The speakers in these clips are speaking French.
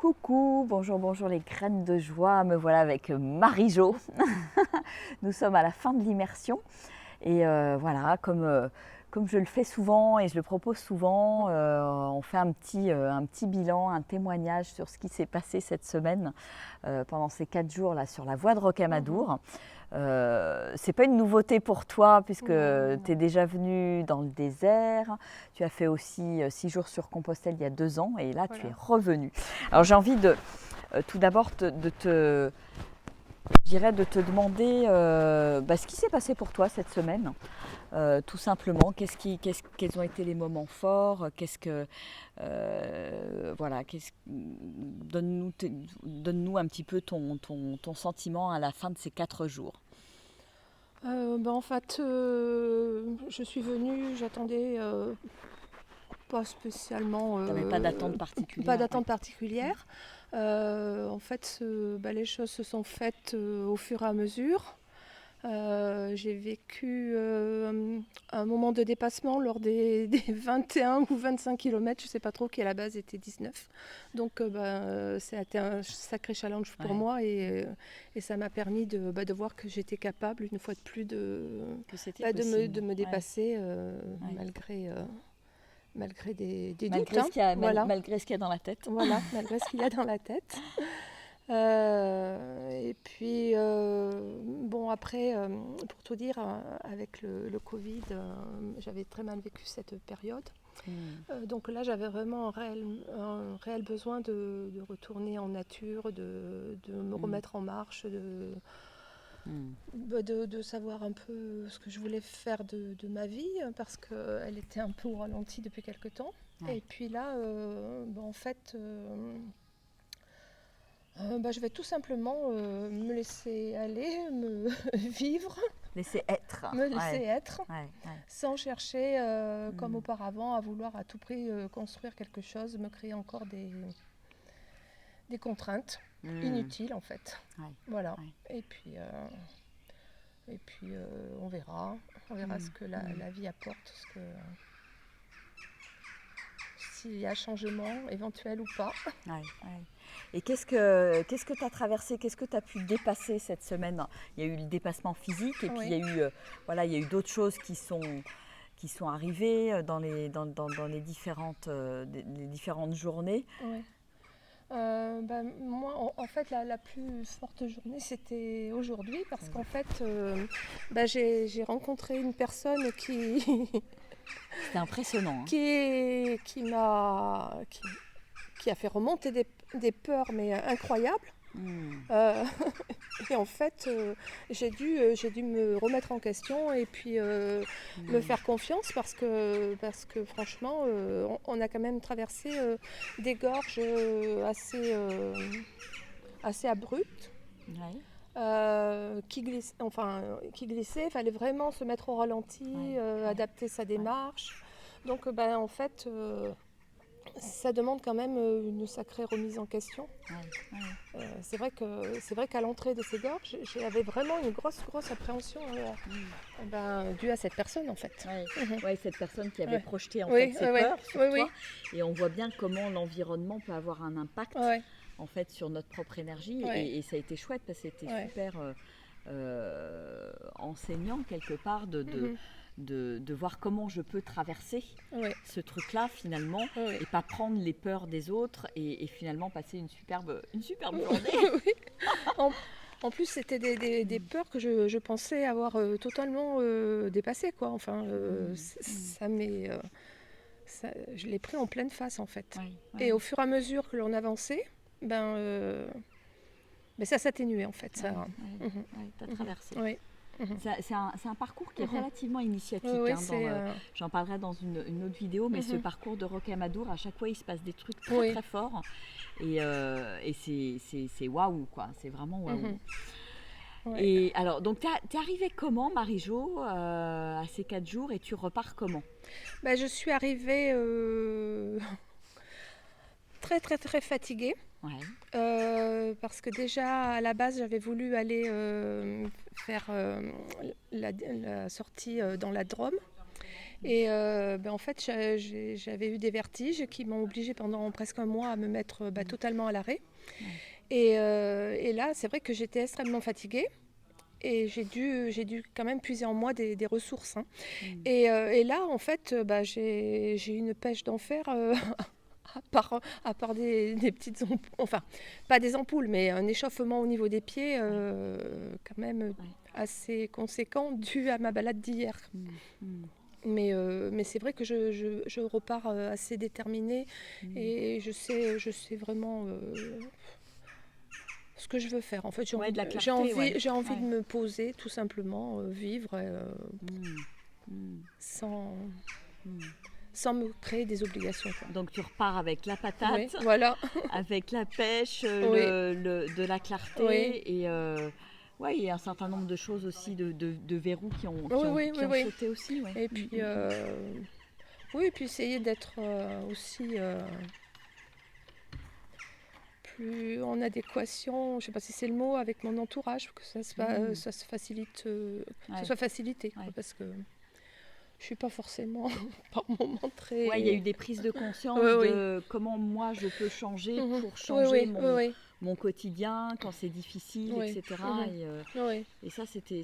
Coucou, bonjour les graines de joie, me voilà avec Marie-Jo. Nous sommes à la fin de l'immersion et voilà, comme je le fais souvent et je le propose souvent, on fait un petit bilan, un témoignage sur ce qui s'est passé cette semaine pendant ces 4 jours là sur la voie de Rocamadour. C'est pas une nouveauté pour toi puisque tu es déjà venu dans le désert, tu as fait aussi 6 jours sur Compostelle il y a 2 ans et là tu es revenu. Alors j'ai envie de tout d'abord de te demander ce qui s'est passé pour toi cette semaine, tout simplement. Quels ont été les moments forts? Donne-nous un petit peu ton sentiment à la fin de ces 4 jours. Je suis venue, j'attendais pas spécialement. Tu n'avais pas d'attente particulière? Pas d'attente particulière. Les choses se sont faites au fur et à mesure. J'ai vécu un moment de dépassement lors des 21 ou 25 km, je ne sais pas trop, qui à la base était 19. Donc ça a été un sacré challenge pour moi et ça m'a permis de voir que j'étais capable, une fois de plus, de me dépasser malgré des doutes. Malgré ce qu'il y a dans la tête. Voilà, malgré ce qu'il y a dans la tête. Après, pour tout dire, avec le Covid, j'avais très mal vécu cette période. Donc là, j'avais vraiment un réel besoin de retourner en nature, de me remettre en marche, de savoir un peu ce que je voulais faire de ma vie, parce qu'elle était un peu au ralenti depuis quelque temps. Ouais. Et puis là, je vais tout simplement me laisser aller, me vivre. Laisser être. Me laisser être, sans chercher, comme auparavant, à vouloir à tout prix construire quelque chose, me créer encore des contraintes inutiles en fait. Voilà. Et puis on verra ce que la vie apporte, s'il y a changement éventuel ou pas. Et qu'est-ce que tu as traversé, qu'est-ce que tu as pu dépasser cette semaine? Il y a eu le dépassement physique et puis il y a eu d'autres choses qui sont arrivées dans les différentes journées. Moi, en fait, la plus forte journée, c'était aujourd'hui parce qu'en fait, j'ai rencontré une personne qui... C'était impressionnant. Qui a fait remonter des peurs, mais incroyables. Et en fait, j'ai dû me remettre en question et puis me faire confiance parce que franchement, on a quand même traversé des gorges assez abruptes. Qui glissait, il fallait vraiment se mettre au ralenti, adapter sa démarche. Donc en fait, ça demande quand même une sacrée remise en question. C'est vrai qu'à l'entrée de ces gorges, j'avais vraiment une grosse appréhension due à cette personne en fait. Cette personne qui avait projeté en fait ses peurs sur toi. Et on voit bien comment l'environnement peut avoir un impact en fait sur notre propre énergie et ça a été chouette parce que c'était super enseignant quelque part de voir comment je peux traverser ce truc-là finalement et pas prendre les peurs des autres et finalement passer une superbe journée. En plus, c'était des peurs que je pensais avoir totalement dépassées, quoi. Enfin, je l'ai pris en pleine face en fait. Et au fur et à mesure que l'on avançait, ça s'atténuait en fait. T'as traversé. C'est un parcours qui est relativement initiatique. J'en parlerai dans une autre vidéo, mais ce parcours de Rocamadour, à chaque fois, il se passe des trucs très très forts. Et c'est waouh, quoi. C'est vraiment waouh. Et alors, donc, t'es arrivée comment, Marie-Jo, à ces 4 jours et tu repars comment? Je suis arrivée très très très fatiguée. Parce que déjà à la base j'avais voulu aller faire la sortie dans la Drôme Et en fait, j'avais eu des vertiges qui m'ont obligée pendant presque un mois à me mettre totalement à l'arrêt. Ouais. Et là, c'est vrai que j'étais extrêmement fatiguée. Et j'ai dû quand même puiser en moi des ressources. Hein. Et là, en fait, j'ai eu une pêche d'enfer à part des petites ampoules. Enfin, pas des ampoules, mais un échauffement au niveau des pieds quand même assez conséquent dû à ma balade d'hier. Mais c'est vrai que je repars assez déterminée et je sais vraiment ce que je veux faire. En fait, j'ai envie de me poser, tout simplement, vivre sans me créer des obligations. Quoi. Donc tu repars avec la patate, oui, voilà. avec la pêche, Oui. de la clarté Oui. et il y a un certain nombre de choses aussi, de verrous qui ont Oui. sauté aussi. Ouais. Et puis, et puis essayer d'être aussi plus en adéquation, je ne sais pas si c'est le mot, avec mon entourage, que ça se facilite, que ce soit facilité, quoi, parce que je ne suis pas forcément par moment très... Oui, il y a eu des prises de conscience de comment moi je peux changer pour changer mon quotidien quand c'est difficile, etc. Et ça, c'était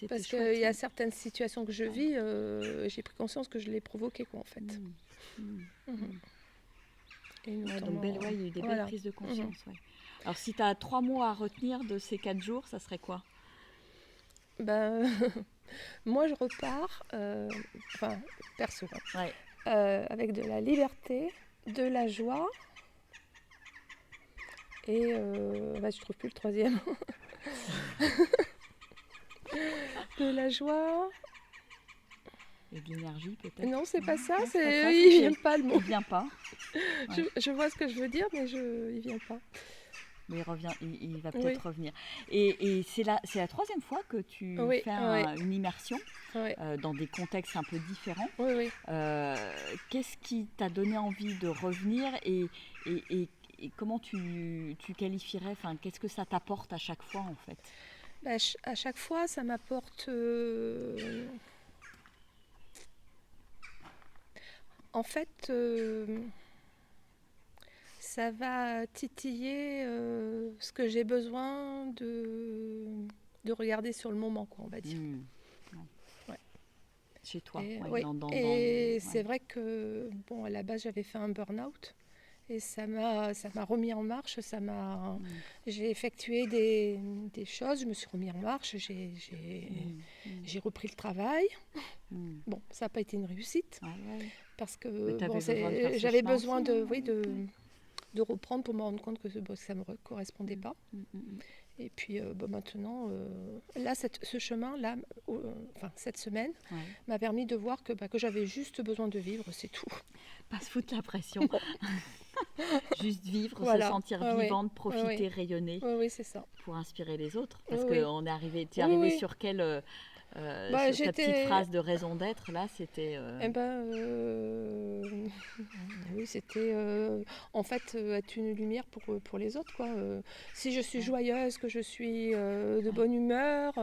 parce chouette. qu'il y a certaines situations que je vis, j'ai pris conscience que je les provoquais, quoi, en fait. Et donc il y a eu des belles prises de conscience. Alors si tu as 3 mots à retenir de ces 4 jours, ça serait quoi? Moi je repars, perso, avec de la liberté, de la joie et je trouve plus le troisième. De la joie. Et de l'énergie peut-être. Non, c'est pas ça, il vient pas le mot. Il vient pas. Ouais. Je vois ce que je veux dire, mais il vient pas. Mais il va peut-être revenir. Et c'est la 3e fois que tu fais une immersion dans des contextes un peu différents. Qu'est-ce qui t'a donné envie de revenir et comment tu qualifierais, qu'est-ce que ça t'apporte à chaque fois en fait? À chaque fois, ça m'apporte... En fait, ça va titiller ce que j'ai besoin de regarder sur le moment, quoi, on va dire. Chez toi. C'est vrai que, à la base, j'avais fait un burn-out. Et ça m'a remis en marche, j'ai effectué des choses, je me suis remis en marche, j'ai repris le travail. Bon, ça n'a pas été une réussite, parce que j'avais besoin de reprendre pour me rendre compte que ça ne me correspondait pas. Et puis maintenant, là, ce chemin-là, cette semaine, m'a permis de voir que j'avais juste besoin de vivre, c'est tout. Pas se foutre la pression. Juste vivre, se sentir vivante, profiter, rayonner. Oui, c'est ça. Pour inspirer les autres. Parce que tu es arrivée sur quelle sur ta petite phrase de raison d'être, là, c'était... oui, c'était en fait être une lumière pour les autres, quoi. Si je suis joyeuse, que je suis de bonne humeur,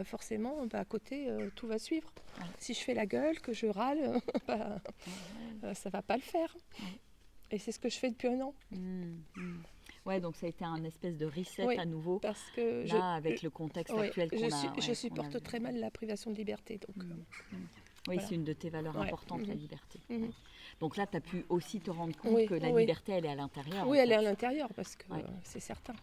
forcément, à côté, tout va suivre. Si je fais la gueule, que je râle, ça va pas le faire. Et c'est ce que je fais depuis un an. Ouais, donc ça a été un espèce de reset à nouveau, parce que avec le contexte actuel qu'on a. Je supporte très mal la privation de liberté. Donc, oui, c'est une de tes valeurs importantes, la liberté. Donc là, tu as pu aussi te rendre compte que la liberté, elle est à l'intérieur. Oui, elle est à l'intérieur, parce que c'est certain.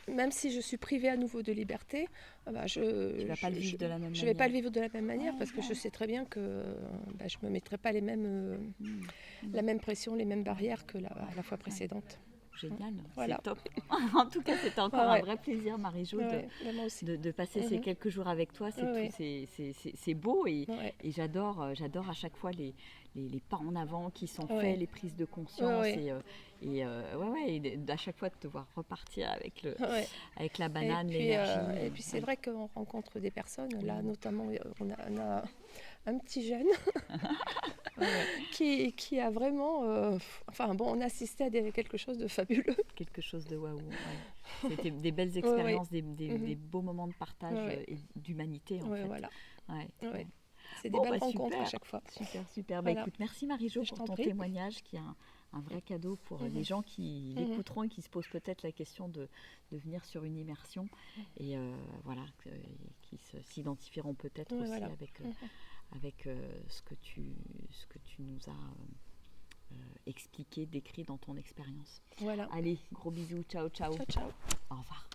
Même si je suis privée à nouveau de liberté, je ne vais pas le vivre de la même manière, parce que je sais très bien que je ne me mettrai pas la même pression, les mêmes barrières que la fois précédente. Génial, c'est top. En tout cas, c'était encore un vrai plaisir, Marie-Jo, de passer ces quelques jours avec toi. C'est beau et j'adore à chaque fois les pas en avant qui sont faits, les prises de conscience et à chaque fois de te voir repartir avec la banane, l'énergie. Et puis c'est vrai qu'on rencontre des personnes, là notamment on a un petit jeune qui a vraiment... on assistait à quelque chose de fabuleux. Quelque chose de waouh. C'était des belles expériences, des beaux moments de partage et d'humanité en fait. Voilà. C'est des belles rencontres à chaque fois. Super, super. Voilà. Écoute, merci Marie-Jo pour ton témoignage qui est un vrai cadeau pour les gens qui l'écouteront et qui se posent peut-être la question de venir sur une immersion et voilà, qui s'identifieront peut-être aussi avec ce que tu nous as expliqué, décrit dans ton expérience. Voilà. Allez, gros bisous, ciao, ciao. Ciao, ciao. Au revoir.